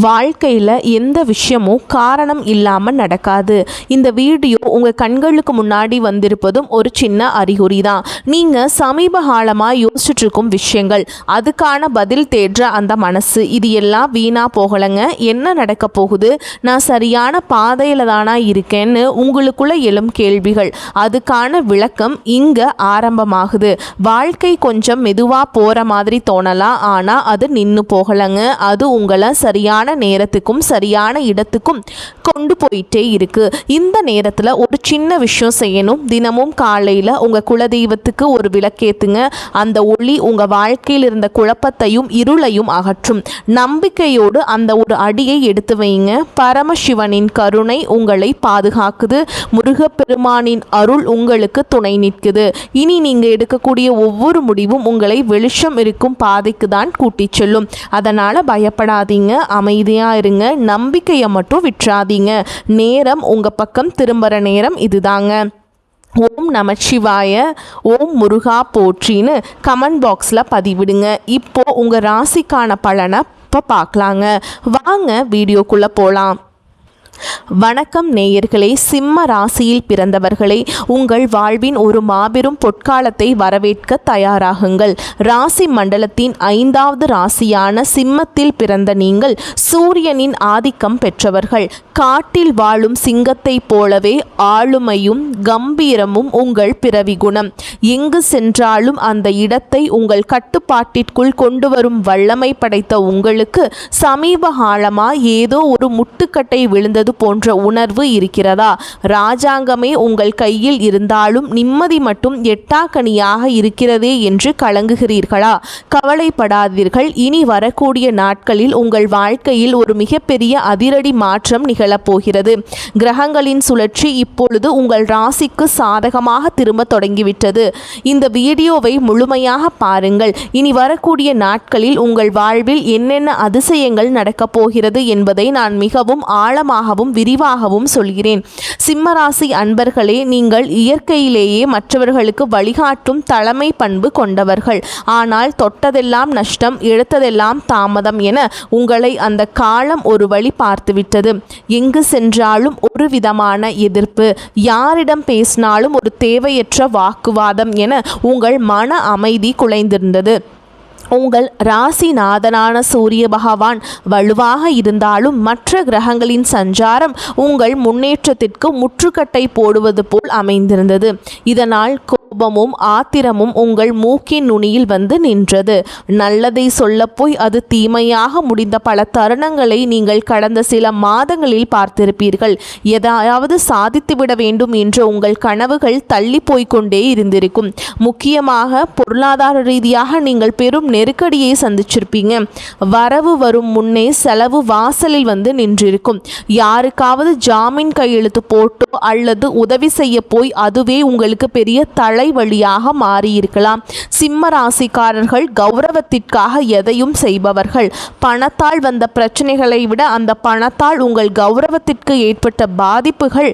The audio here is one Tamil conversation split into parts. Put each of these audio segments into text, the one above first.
வாழ்க்கையில் எந்த விஷயமும் காரணம் இல்லாமல் நடக்காது. இந்த வீடியோ உங்கள் கண்களுக்கு முன்னாடி வந்திருப்பதும் ஒரு சின்ன அறிகுறி தான். நீங்கள் சமீப காலமாக யோசிச்சுட்ருக்கும் விஷயங்கள், அதுக்கான பதில் தேடுற அந்த மனசு, இது எல்லாம் வீணாக போகலைங்க. என்ன நடக்க போகுது, நான் சரியான பாதையில் தானா இருக்கேன்னு உங்களுக்குள்ள எழும் கேள்விகள், அதுக்கான விளக்கம் இங்கே ஆரம்பமாகுது. வாழ்க்கை கொஞ்சம் மெதுவாக போகிற மாதிரி தோணலாம், ஆனால் அது நின்று போகலைங்க. அது உங்களை சரியான நேரத்துக்கும் சரியான இடத்துக்கும் கொண்டு போயிட்டே இருக்கு. இந்த நேரத்தில் ஒரு சின்ன விஷயம் செய்யணும். தினமும் காலையில் உங்கள் குலதெய்வத்துக்கு ஒரு விளக்கேத்துங்க. அந்த ஒளி உங்கள் வாழ்க்கையில் இருந்த குழப்பத்தையும் இருளையும் அகற்றும். நம்பிக்கையோடு அந்த ஒரு அடியை எடுத்து வைங்க. பரமசிவனின் கருணை உங்களை பாதுகாக்குது. முருகப்பெருமானின் அருள் உங்களுக்கு துணை நிற்குது. இனி நீங்கள் எடுக்கக்கூடிய ஒவ்வொரு முடிவும் உங்களை வெளிச்சம் இருக்கும் பாதைக்கு தான் கூட்டிச் செல்லும். அதனால் பயப்படாதீங்க, அமைதியாக இருங்க, நம்பிக்கையை மட்டும் விட்டுறாதீங்க. நேரம் உங்கள் பக்கம் திரும்புகிற நேரம் இதுதாங்க. ஓம் நமச்சிவாய, ஓம் முருகா போற்றின்னு கமெண்ட் பாக்ஸில் பதிவிடுங்க. இப்போது உங்கள் ராசிக்கான பலனை இப்போ பார்க்கலாங்க. வாங்க வீடியோக்குள்ளே போகலாம். வணக்கம் நேயர்களே, சிம்ம ராசியில் பிறந்தவர்களே, உங்கள் வாழ்வின் ஒரு மாபெரும் பொற்காலத்தை வரவேற்க தயாராகுங்கள். ராசி மண்டலத்தின் 5வது ராசியான சிம்மத்தில் பிறந்த நீங்கள் சூரியனின் ஆதிக்கம் பெற்றவர்கள். காட்டில் வாழும் சிங்கத்தை போலவே ஆளுமையும் கம்பீரமும் உங்கள் பிறவி குணம். எங்கு சென்றாலும் அந்த இடத்தை உங்கள் கட்டுப்பாட்டிற்குள் கொண்டு வரும் வல்லமை படைத்த உங்களுக்கு சமீப காலமாக ஏதோ ஒரு முட்டுக்கட்டை விழுந்தது போன்ற உணர்வு இருக்கிறதா? ராஜாங்கமே உங்கள் கையில் இருந்தாலும் நிம்மதி மட்டும் எட்டாக்கனியாக இருக்கிறதே என்று கலங்குகிறீர்களா? கவலைப்படாதீர்கள். இனி வரக்கூடிய நாட்களில் உங்கள் வாழ்க்கையில் ஒரு மிகப்பெரிய அதிரடி மாற்றம் நிகழப்போகிறது. கிரகங்களின் சுழற்சி இப்பொழுது உங்கள் ராசிக்கு சாதகமாக திரும்ப தொடங்கிவிட்டது. இந்த வீடியோவை முழுமையாக பாருங்கள். இனி வரக்கூடிய நாட்களில் உங்கள் வாழ்வில் என்னென்ன அதிசயங்கள் நடக்கப் போகிறது என்பதை நான் மிகவும் ஆழமாக விரிவாகவும் சொல்கிறேன். சிம்மராசி அன்பர்களே, நீங்கள் இயற்கையிலேயே மற்றவர்களுக்கு வழிகாட்டும் தலைமை பண்பு கொண்டவர்கள். ஆனால் தொட்டதெல்லாம் நஷ்டம், எடுத்ததெல்லாம் தாமதம் என உங்களை அந்த காலம் ஒரு வழி பார்த்துவிட்டது. எங்கு சென்றாலும் ஒரு விதமான எதிர்ப்பு, யாரிடம் பேசினாலும் ஒரு தேவையற்ற வாக்குவாதம் என உங்கள் மன அமைதி குலைந்திருந்தது. உங்கள் ராசிநாதனான சூரிய பகவான் வலுவாக இருந்தாலும் மற்ற கிரகங்களின் சஞ்சாரம் உங்கள் முன்னேற்றத்திற்கு முற்றுக்கட்டை போடுவது போல் அமைந்திருந்தது. இதனால் கோபமும் ஆத்திரமும் உங்கள் மூக்கின் நுனியில் வந்து நின்றது. நல்லதை சொல்லப்போய் அது தீமையாக முடிந்த பல தருணங்களை நீங்கள் கடந்த சில மாதங்களில் பார்த்திருப்பீர்கள். எதையாவது சாதித்துவிட வேண்டும் என்ற உங்கள் கனவுகள் தள்ளி போய்கொண்டே இருந்திருக்கும். முக்கியமாக பொருளாதார ரீதியாக நீங்கள் பெரும் நெருக்கடியை சந்திச்சிருப்பீங்க. வரவு வரும் முன்னே செலவு வாசலில் வந்து நின்றிருக்கும். யாருக்காவது ஜாமீன் கையெழுத்து போட்டோ அல்லது உதவி செய்ய போய் அதுவே உங்களுக்கு பெரிய தலைவலியாக மாறியிருக்கலாம். சிம்ம ராசிக்காரர்கள் கௌரவத்திற்காக எதையும் செய்பவர்கள். பணத்தால் வந்த பிரச்சனைகளை விட அந்த பணத்தால் உங்கள் கௌரவத்திற்கு ஏற்பட்ட பாதிப்புகள்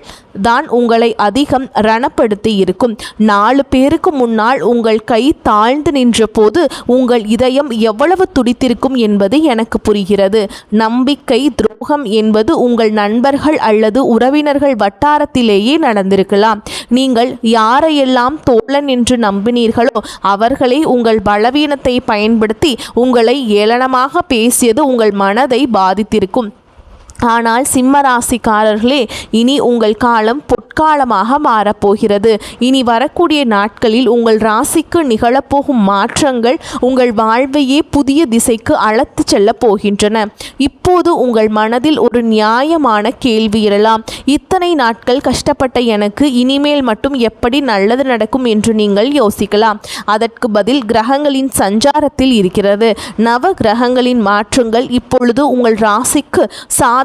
தான் உங்களை அதிகம் ரணப்படுத்தி இருக்கும். 4 பேருக்கு முன்னால் உங்கள் கை தாழ்ந்து நின்ற போது உங்கள் இதயம் எவ்வளவு துடித்திருக்கும் என்பது எனக்கு புரிகிறது. நம்பிக்கை துரோகம் என்பது உங்கள் நண்பர்கள் அல்லது உறவினர்கள் வட்டாரத்திலேயே நடந்திருக்கலாம். நீங்கள் யாரையெல்லாம் தோழன் என்று நம்பினீர்களோ அவர்களே உங்கள் பலவீனத்தை பயன்படுத்தி உங்களை ஏளனமாக பேசியது உங்கள் மனதை பாதித்திருக்கும். ஆனால் சிம்மராசிக்காரர்களே, இனி உங்கள் காலம் பொற்காலமாக மாறப்போகிறது. இனி வரக்கூடிய நாட்களில் உங்கள் ராசிக்கு நிகழப்போகும் மாற்றங்கள் உங்கள் வாழ்வையே புதிய திசைக்கு அழைத்து செல்ல போகின்றன. இப்போது உங்கள் மனதில் ஒரு நியாயமான கேள்வி எழலாம். இத்தனை நாட்கள் கஷ்டப்பட்ட எனக்கு இனிமேல் மட்டும் எப்படி நல்லது நடக்கும் என்று நீங்கள் யோசிக்கலாம். அதற்கு பதில் கிரகங்களின் சஞ்சாரத்தில் இருக்கிறது. நவ கிரகங்களின் மாற்றங்கள் இப்பொழுது உங்கள் ராசிக்கு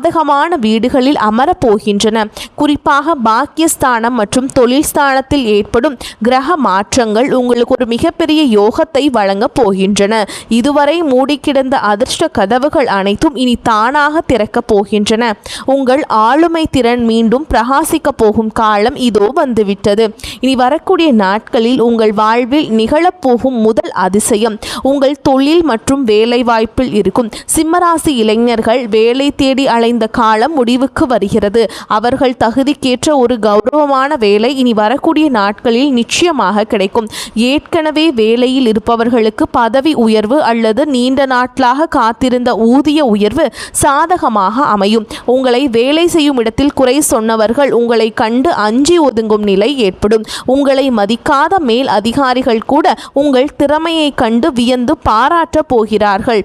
சாதகமான வீடுகளில் அமரப்போகின்றன. குறிப்பாக பாக்கியஸ்தானம் மற்றும் தொழில் ஸ்தானத்தில் ஏற்படும் கிரக மாற்றங்கள் உங்களுக்கு ஒரு மிகப்பெரிய யோகத்தை வழங்கப் போகின்றன. இதுவரை மூடி கிடந்த அதிர்ஷ்ட கதவுகள் அனைத்தும் இனி தானாக திறக்கப் போகின்றன. உங்கள் ஆளுமை திறன் மீண்டும் பிரகாசிக்க போகும் காலம் இதோ வந்துவிட்டது. இனி வரக்கூடிய நாட்களில் உங்கள் வாழ்வில் நிகழப்போகும் முதல் அதிசயம் உங்கள் தொழில் மற்றும் வேலை வாய்ப்பில் இருக்கும். சிம்மராசி இளைஞர்கள் வேலை தேடி அலைந்த காலம் முடிவுக்கு வருகிறது. அவர்கள் தகுதிக்கேற்ற ஒரு கௌரவமான வேலை இனி வரக்கூடிய நாட்களில் நிச்சயமாக கிடைக்கும். ஏற்கனவே வேலையில் இருப்பவர்களுக்கு பதவி உயர்வு அல்லது நீண்ட நாட்களாக காத்திருந்த ஊதிய உயர்வு சாதகமாக அமையும். உங்களை வேலை செய்யும் இடத்தில் குறை சொன்னவர்கள் உங்களை கண்டு அஞ்சி ஒதுங்கும் நிலை ஏற்படும். உங்களை மதிக்காத மேல் அதிகாரிகள் கூட உங்கள் திறமையை கண்டு வியந்து பாராட்டப் போகிறார்கள்.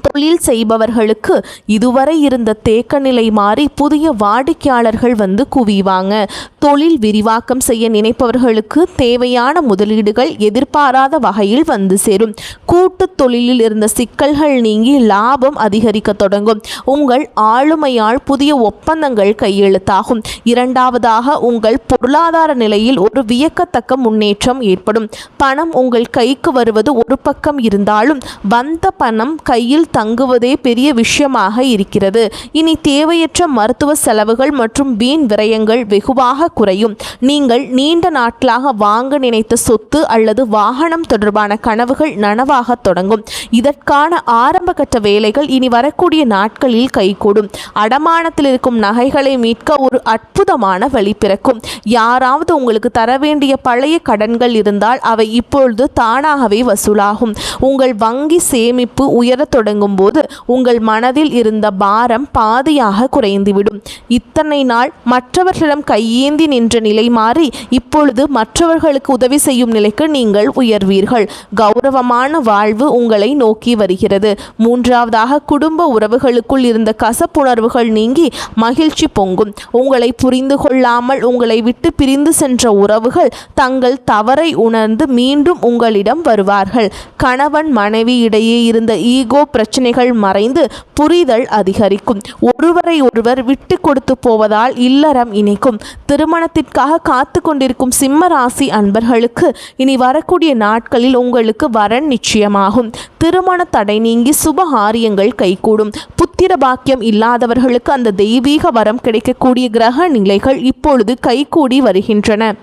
தொழில் செய்பவர்களுக்கு இதுவரை இருந்த தேக்க நிலை மாறி புதிய வாடிக்கையாளர்கள் வந்து குவிவாங்க. தொழில் விரிவாக்கம் செய்ய நினைப்பவர்களுக்கு தேவையான முதலீடுகள் எதிர்பாராத வகையில் வந்து சேரும். கூட்டு தொழிலில் இருந்த சிக்கல்கள் நீங்கி லாபம் அதிகரிக்க தொடங்கும். உங்கள் ஆளுமையால் புதிய ஒப்பந்தங்கள் கையெழுத்தாகும். இரண்டாவதாக, உங்கள் பொருளாதார நிலையில் ஒரு வியக்கத்தக்க முன்னேற்றம் ஏற்படும். பணம் உங்கள் கைக்கு வருவது ஒரு பக்கம் இருந்தாலும் வந்த பணம் கையில் தங்குவதே பெரிய விஷயமாக இருக்கிறது. இனி தேவையற்ற மருத்துவ செலவுகள் மற்றும் வீண் விரயங்கள் வெகுவாக குறையும். நீங்கள் நீண்ட நாட்களாக வாங்க நினைத்த சொத்து அல்லது வாகனம் தொடர்பான கனவுகள் நனவாக தொடங்கும். இதற்கான ஆரம்பகட்ட வேலைகள் இனி வரக்கூடிய நாட்களில் கைகூடும். அடமானத்தில் இருக்கும் நகைகளை மீட்க ஒரு அற்புதமான வழி பிறக்கும். யாராவது உங்களுக்கு தர வேண்டிய பழைய கடன்கள் இருந்தால் அவை இப்பொழுது தானாகவே வசூலாகும். உங்கள் வங்கி சேமிப்பு உயர தொடங்கும் போது உங்கள் மனதில் இருந்த பாரம் பாதியாக குறைந்துவிடும். இத்தனை நாள் மற்றவர்களிடம் கையேந்தி நின்ற நிலை மாறி இப்பொழுது மற்றவர்களுக்கு உதவி செய்யும் நிலைக்கு நீங்கள் உயர்வீர்கள். கௌரவமான வாழ்வு உங்களை நோக்கி வருகிறது. மூன்றாவதாக, குடும்ப உறவுகளுக்குள் இருந்த கசப்புணர்வுகள் நீங்கி மகிழ்ச்சி பொங்கும். உங்களை புரிந்து கொள்ளாமல் உங்களை விட்டு பிரிந்து சென்ற உறவுகள் தங்கள் தவறை உணர்ந்து மீண்டும் உங்களிடம் வருவார்கள். கணவன் மனைவி இடையே இருந்த ஈகோ பிரச்சனைகள் மறைந்து புரிதல் அதிகரிக்கும். ஒருவரை ஒருவர் விட்டு கொடுத்து போவதால் இல்லறம் இணைக்கும். திருமணத்திற்காக காத்து கொண்டிருக்கும் சிம்ம ராசி அன்பர்களுக்கு இனி வரக்கூடிய நாட்களில் உங்களுக்கு வரன் நிச்சயமாகும். திருமண தடை நீங்கி சுபகாரியங்கள் கைகூடும். புத்திர பாக்கியம் இல்லாதவர்களுக்கு அந்த தெய்வீக வரம் கிடைக்கக்கூடிய கிரக நிலைகள் இப்பொழுது கைகூடி வருகின்றன.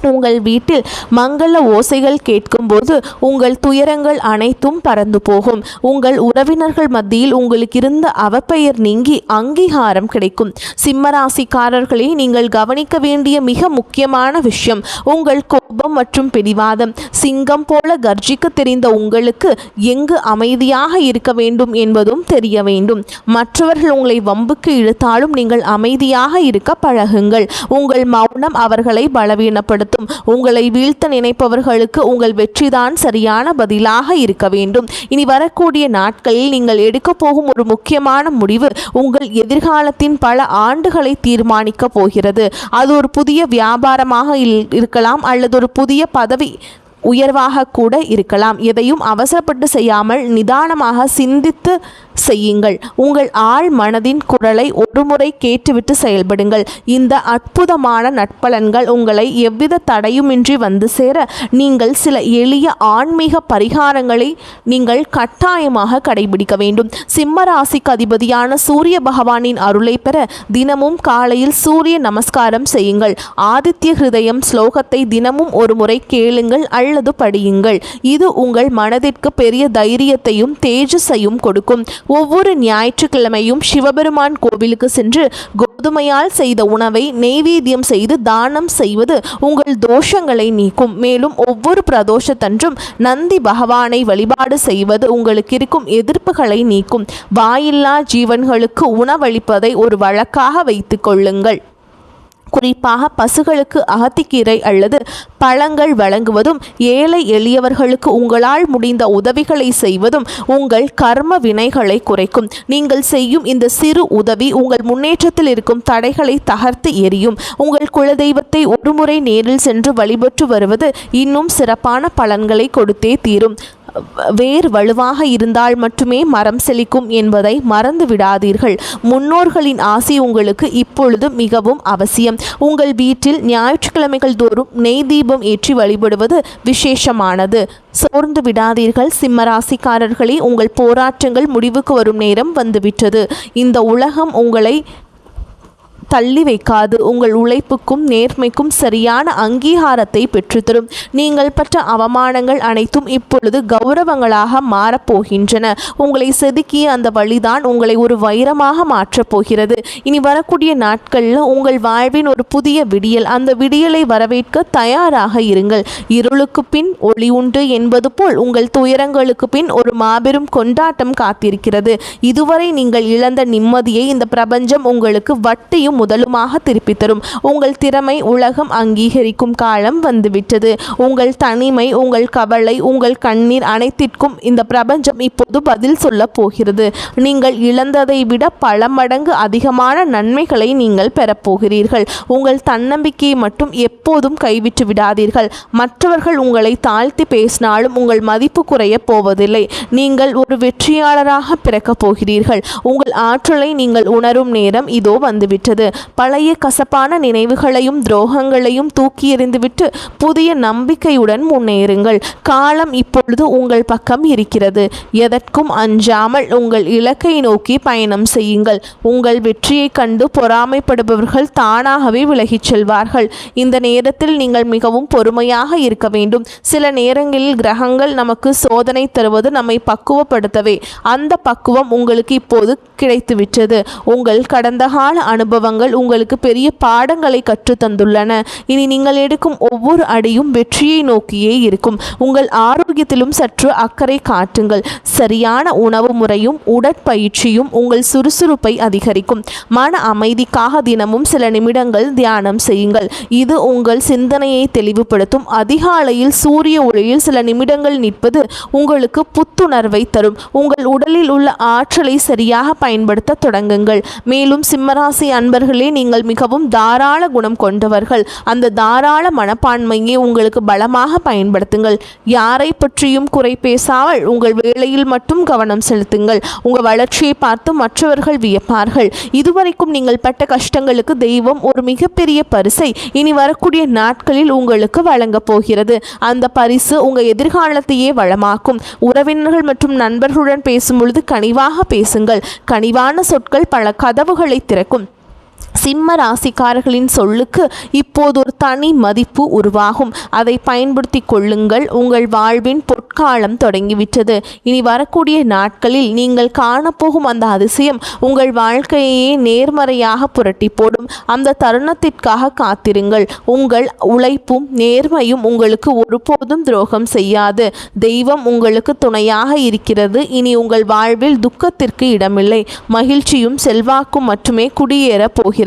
உங்கள் வீட்டில் மங்கள ஓசைகள் கேட்கும்போது உங்கள் துயரங்கள் அனைத்தும் பறந்து போகும். உங்கள் உறவினர்கள் மத்தியில் உங்களுக்கு இருந்த அவப்பெயர் நீங்கி அங்கீகாரம் கிடைக்கும். சிம்மராசிக்காரர்களை நீங்கள் கவனிக்க வேண்டிய மிக முக்கியமான விஷயம் உங்கள் கோபம் மற்றும் பிடிவாதம். சிங்கம் போல கர்ஜிக்க தெரிந்த உங்களுக்கு எங்கு அமைதியாக இருக்க வேண்டும் என்பதும் தெரிய வேண்டும். மற்றவர்கள் உங்களை வம்புக்கு இழுத்தாலும் நீங்கள் அமைதியாக இருக்க பழகுங்கள். உங்கள் மௌனம் அவர்களை பலவீனப்படுத்தும். உங்களை வீழ்த்த நினைப்பவர்களுக்கு உங்கள் வெற்றிதான் சரியான பதிலாக இருக்க வேண்டும். இனி வரக்கூடிய நாட்களில் நீங்கள் எடுக்க போகும் ஒரு முக்கியமான முடிவு உங்கள் எதிர்காலத்தின் பல ஆண்டுகளை தீர்மானிக்க போகிறது. அது ஒரு புதிய வியாபாரமாக இருக்கலாம் அல்லது ஒரு புதிய பதவி உயர்வாக கூட இருக்கலாம். எதையும் அவசரப்பட்டு செய்யாமல் நிதானமாக சிந்தித்து செய்யுங்கள். உங்கள் ஆழ் மனதின் குரலை ஒருமுறை கேட்டுவிட்டு செயல்படுங்கள். இந்த அற்புதமான நற்பலன்கள் உங்களை எவ்வித தடையுமின்றி வந்து சேர நீங்கள் சில எளிய ஆன்மீக பரிகாரங்களை நீங்கள் கட்டாயமாக கடைபிடிக்க வேண்டும். சிம்ம ராசிக்கு அதிபதியான சூரிய பகவானின் அருளை பெற தினமும் காலையில் சூரிய நமஸ்காரம் செய்யுங்கள். ஆதித்ய ஹிருதயம் ஸ்லோகத்தை தினமும் ஒரு முறை கேளுங்கள் அல்லது படியுங்கள். இது உங்கள் மனதிற்கு பெரிய தைரியத்தையும் தேஜஸையும் கொடுக்கும். ஒவ்வொரு ஞாயிற்றுக்கிழமையும் சிவபெருமான் கோவிலுக்கு சென்று கோதுமையால் செய்த உணவை நெய்வேத்தியம் செய்து தானம் செய்வது உங்கள் தோஷங்களை நீக்கும். மேலும் ஒவ்வொரு பிரதோஷத்தன்றும் நந்தி பகவானை வழிபாடு செய்வது உங்களுக்கு இருக்கும் எதிர்ப்புகளை நீக்கும். வாயில்லா ஜீவன்களுக்கு உணவளிப்பதை ஒரு வழக்காக வைத்துக் கொள்ளுங்கள். குறிப்பாக பசுகளுக்கு அகத்திக்கீரை அல்லது பழங்கள் வழங்குவதும் ஏழை எளியவர்களுக்கு உங்களால் முடிந்த உதவிகளை செய்வதும் உங்கள் கர்ம வினைகளை குறைக்கும். நீங்கள் செய்யும் இந்த சிறு உதவி உங்கள் முன்னேற்றத்தில் இருக்கும் தடைகளை தகர்த்து எறியும். உங்கள் குலதெய்வத்தை ஒருமுறை நேரில் சென்று வழிபட்டு வருவது இன்னும் சிறப்பான பலன்களை கொடுத்தே தீரும். வேர் வலுவாக இருந்தால் மட்டுமே மரம் செழிக்கும் என்பதை மறந்து விடாதீர்கள். முன்னோர்களின் ஆசி உங்களுக்கு இப்பொழுது மிகவும் அவசியம். உங்கள் வீட்டில் ஞாயிற்றுக்கிழமைகள் தோறும் நெய் தீபம் ஏற்றி வழிபடுவது விசேஷமானது. சோர்ந்து விடாதீர்கள் சிம்மராசிக்காரர்களே, உங்கள் போராட்டங்கள் முடிவுக்கு வரும் நேரம் வந்துவிட்டது. இந்த உலகம் உங்களை தள்ளி வைக்காது. உங்கள் உழைப்புக்கும் நேர்மைக்கும் சரியான அங்கீகாரத்தை பெற்றுத்தரும். நீங்கள் பெற்ற அவமானங்கள் அனைத்தும் இப்பொழுது கௌரவங்களாக மாறப்போகின்றன. உங்களை செதுக்கிய அந்த வழிதான் உங்களை ஒரு வைரமாக மாற்றப் போகிறது. இனி வரக்கூடிய நாட்களில் உங்கள் வாழ்வின் ஒரு புதிய விடியல். அந்த விடியலை வரவேற்க தயாராக இருங்கள். இருளுக்கு பின் ஒளி உண்டு என்பது போல் உங்கள் துயரங்களுக்கு பின் ஒரு மாபெரும் கொண்டாட்டம் காத்திருக்கிறது. இதுவரை நீங்கள் இழந்த நிம்மதியை இந்த பிரபஞ்சம் உங்களுக்கு வட்டியும் முதலுமாக திருப்பி தரும். உங்கள் திறமை உலகம் அங்கீகரிக்கும் காலம் வந்துவிட்டது. உங்கள் தனிமை, உங்கள் கவலை, உங்கள் கண்ணீர் அனைத்திற்கும் இந்த பிரபஞ்சம் இப்போது பதில் சொல்ல போகிறது. நீங்கள் இழந்ததை விட பல மடங்கு அதிகமான நன்மைகளை நீங்கள் பெறப்போகிறீர்கள். உங்கள் தன்னம்பிக்கையை மட்டும் எப்போதும் கைவிட்டு விடாதீர்கள். மற்றவர்கள் உங்களை தாழ்த்தி பேசினாலும் உங்கள் மதிப்பு குறைய போவதில்லை. நீங்கள் ஒரு வெற்றியாளராக பிறக்கப் போகிறீர்கள். உங்கள் ஆற்றலை நீங்கள் உணரும் நேரம் இதோ வந்துவிட்டது. பழைய கசப்பான நினைவுகளையும் துரோகங்களையும் தூக்கி எறிந்துவிட்டு புதிய நம்பிக்கையுடன் முன்னேறுங்கள். காலம் இப்பொழுது உங்கள் பக்கம் இருக்கிறது. எதற்கும் அஞ்சாமல் உங்கள் இலக்கை நோக்கி பயணம் செய்யுங்கள். உங்கள் வெற்றியை கண்டு பொறாமைப்படுபவர்கள் தானாகவே விலகிச் செல்வார்கள். இந்த நேரத்தில் நீங்கள் மிகவும் பொறுமையாக இருக்க வேண்டும். சில நேரங்களில் கிரகங்கள் நமக்கு சோதனை தருவது நம்மை பக்குவப்படுத்தவே. அந்த பக்குவம் உங்களுக்கு இப்போது கிடைத்துவிட்டது. உங்கள் கடந்த கால அனுபவங்கள் உங்களுக்கு பெரிய பாடங்களை கற்றுத்தந்துள்ளன. இனி நீங்கள் எடுக்கும் ஒவ்வொரு அடியும் வெற்றியை நோக்கியே இருக்கும். உங்கள் ஆரோக்கியத்திலும் சற்று அக்கறை காட்டுங்கள். சரியான உணவு முறையும் உடற்பயிற்சியும் உங்கள் சுறுசுறுப்பை அதிகரிக்கும். மன அமைதிக்காக தினமும் சில நிமிடங்கள் தியானம் செய்யுங்கள். இது உங்கள் சிந்தனையை தெளிவுபடுத்தும். அதிகாலையில் சூரிய ஒளியில் சில நிமிடங்கள் நிற்பது உங்களுக்கு புத்துணர்வை தரும். உங்கள் உடலில் உள்ள ஆற்றலை சரியாக பயன்படுத்த தொடங்குங்கள். மேலும் சிம்மராசி அன்பர்களே, நீங்கள் மிகவும் தாராள குணம் கொண்டவர்கள். அந்த தாராள மனப்பான்மையை உங்களுக்கு பலமாக பயன்படுத்துங்கள். யாரை பற்றியும் குறை பேசாமல் உங்கள் வேலையில் மட்டும் கவனம் செலுத்துங்கள். உங்கள் வளர்ச்சியை பார்த்து மற்றவர்கள் வியப்பார்கள். இதுவரைக்கும் நீங்கள் பட்ட கஷ்டங்களுக்கு தெய்வம் ஒரு மிகப்பெரிய பரிசை இனி வரக்கூடிய நாட்களில் உங்களுக்கு வழங்கப் போகிறது. அந்த பரிசு உங்கள் எதிர்காலத்தையே வளமாக்கும். உறவினர்கள் மற்றும் நண்பர்களுடன் பேசும்பொழுது கனிவாக பேசுங்கள். கனிவான சொற்கள் பல கதவுகளை திறக்கும். சிம்ம ராசிக்காரர்களின் சொல்லுக்கு இப்போது ஒரு தனி மதிப்பு உருவாகும். அதை பயன்படுத்தி கொள்ளுங்கள். உங்கள் வாழ்வின் பொற்காலம் தொடங்கிவிட்டது. இனி வரக்கூடிய நாட்களில் நீங்கள் காணப்போகும் அந்த அதிசயம் உங்கள் வாழ்க்கையே நேர்மறையாக புரட்டி போடும். அந்த தருணத்திற்காக காத்திருங்கள். உங்கள் உழைப்பும் நேர்மையும் உங்களுக்கு ஒருபோதும் துரோகம் செய்யாது. தெய்வம் உங்களுக்கு துணையாக இருக்கிறது. இனி உங்கள் வாழ்வில் துக்கத்திற்கு இடமில்லை. மகிழ்ச்சியும் செல்வாக்கும் மட்டுமே குடியேற போகிறது.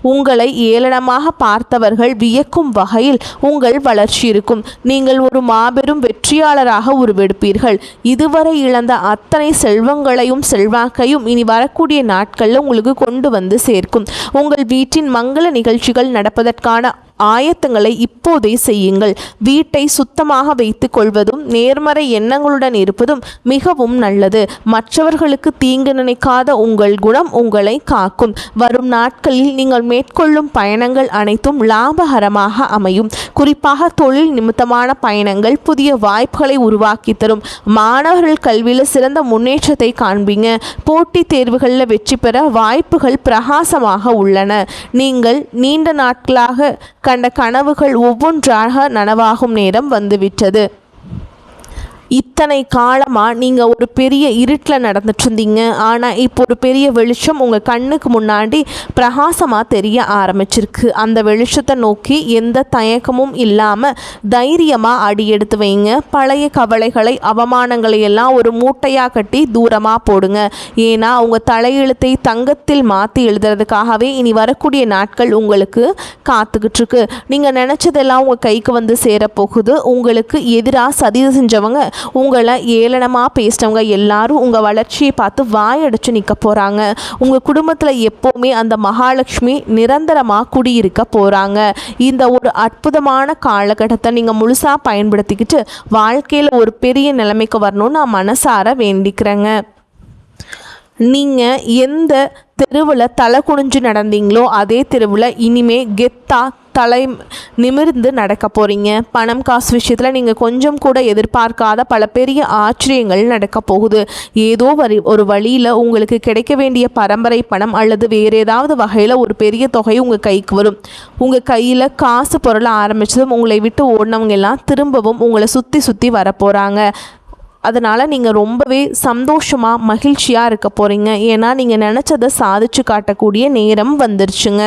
உங்களை ஏளனமாக பார்த்தவர்கள் வியக்கும் வகையில் உங்கள் வளர்ச்சி இருக்கும். நீங்கள் ஒரு மாபெரும் வெற்றியாளராக உருவெடுப்பீர்கள். இதுவரை இழந்த அத்தனை செல்வங்களையும் செல்வாக்கையும் இனி வரக்கூடிய நாட்களில் உங்களுக்கு கொண்டு வந்து சேர்க்கும். உங்கள் வீட்டின் மங்கள நிகழ்ச்சிகள் நடப்பதற்கான ஆயத்தங்களை இப்போதே செய்யுங்கள். வீட்டை சுத்தமாக வைத்துக் கொள்வதும் நேர்மறை எண்ணங்களுடன் இருப்பதும் மிகவும் நல்லது. மற்றவர்களுக்கு தீங்கு நினைக்காத உங்கள் குணம் உங்களை காக்கும். வரும் நாட்களில் நீங்கள் மேற்கொள்ளும் பயணங்கள் அனைத்தும் லாபகரமாக அமையும். குறிப்பாக தொழில் நிமித்தமான பயணங்கள் புதிய வாய்ப்புகளை உருவாக்கி தரும். மாணவர்கள் கல்வியில் சிறந்த முன்னேற்றத்தை காண்பீங்க. போட்டித் தேர்வுகளில் வெற்றி பெற வாய்ப்புகள் பிரகாசமாக உள்ளன. நீங்கள் நீண்ட நாட்களாக கண்ட கனவுகள் ஒவ்வொன்றாக நனவாகும் நேரம் வந்துவிட்டது. இத்தனை காலமாக நீங்கள் ஒரு பெரிய இருட்டில் நடந்துட்டு இருந்தீங்க. ஆனால் இப்போ ஒரு பெரிய வெளிச்சம் உங்கள் கண்ணுக்கு முன்னாடி பிரகாசமாக தெரிய ஆரம்பிச்சிருக்கு. அந்த வெளிச்சத்தை நோக்கி எந்த தயக்கமும் இல்லாமல் தைரியமாக அடி எடுத்து வைங்க. பழைய கவலைகளை அவமானங்களை எல்லாம் ஒரு மூட்டையாக கட்டி தூரமாக போடுங்க. ஏன்னா உங்கள் தலையெழுத்தை தங்கத்தில் மாற்றி எழுதுறதுக்காகவே இனி வரக்கூடிய நாட்கள் உங்களுக்கு காத்துக்கிட்டு இருக்கு. நீங்கள் நினச்சதெல்லாம் உங்கள் கைக்கு வந்து சேரப்போகுது. உங்களுக்கு எதிராக சதி செஞ்சவங்க உங்களை ஏளனமாக பேசினவங்க எல்லாரும் உங்கள் வளர்ச்சியை பார்த்து வாயடிச்சு நிற்க போகிறாங்க. உங்கள் குடும்பத்தில் எப்போவுமே அந்த மகாலட்சுமி நிரந்தரமாக குடியிருக்க போகிறாங்க. இந்த ஒரு அற்புதமான காலகட்டத்தை நீங்கள் முழுசாக பயன்படுத்திக்கிட்டு வாழ்க்கையில் ஒரு பெரிய நிலைமைக்கு வரணும்னு நான் மனசார வேண்டிக்கிறேங்க. நீங்கள் எந்த தெருவில் தலை குனிஞ்சு நடந்தீங்களோ அதே தெருவில் இனிமே கெத்தா தலை நிமிர்ந்து நடக்க போகிறீங்க. பணம் காசு விஷயத்தில் நீங்கள் கொஞ்சம் கூட எதிர்பார்க்காத பல பெரிய ஆச்சரியங்கள் நடக்க போகுது. ஏதோ ஒரு வழியில் உங்களுக்கு கிடைக்க வேண்டிய பரம்பரை பணம் அல்லது வேறு ஏதாவது வகையில் ஒரு பெரிய தொகை உங்கள் கைக்கு வரும். உங்கள் கையில் காசு பொருள ஆரம்பித்ததும் உங்களை விட்டு ஓடினவங்க எல்லாம் திரும்பவும் உங்களை சுற்றி சுற்றி வரப்போகிறாங்க. அதனால் நீங்கள் ரொம்பவே சந்தோஷமாக மகிழ்ச்சியாக இருக்க போகிறீங்க. ஏன்னா நீங்கள் நினச்சதை சாதிச்சு காட்டக்கூடிய நேரம் வந்துருச்சுங்க.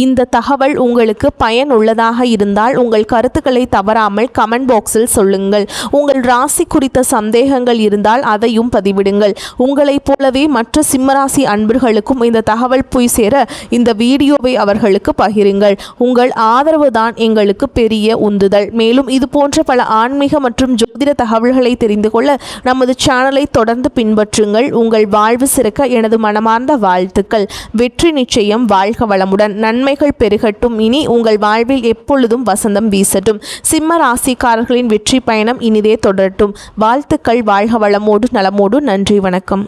இந்த தகவல் உங்களுக்கு பயனுள்ளதாக இருந்தால் உங்கள் கருத்துக்களை தவறாமல் கமெண்ட் பாக்ஸில் சொல்லுங்கள். உங்கள் ராசி குறித்த சந்தேகங்கள் இருந்தால் அதையும் பதிவிடுங்கள். உங்களைப் போலவே மற்ற சிம்மராசி அன்பர்களுக்கும் இந்த தகவல் போய் சேர இந்த வீடியோவை அவர்களுக்கு பகிருங்கள். உங்கள் ஆதரவு தான் எங்களுக்கு பெரிய உந்துதல். மேலும் இது போன்ற பல ஆன்மீக மற்றும் ஜோதிட தகவல்களை தெரிந்து கொள்ள நமது சேனலை தொடர்ந்து பின்பற்றுங்கள். உங்கள் வாழ்வு சிறக்க எனது மனமார்ந்த வாழ்த்துக்கள். வெற்றி நிச்சயம். வாழ்க வளமுடன். நன்மைகள் பெருகட்டும். இனி உங்கள் வாழ்வில் எப்பொழுதும் வசந்தம் வீசட்டும். சிம்ம ராசிக்காரர்களின் வெற்றி பயணம் இனிதே தொடரட்டும். வாழ்த்துக்கள். வாழ்க வளமோடு நலமோடு. நன்றி. வணக்கம்.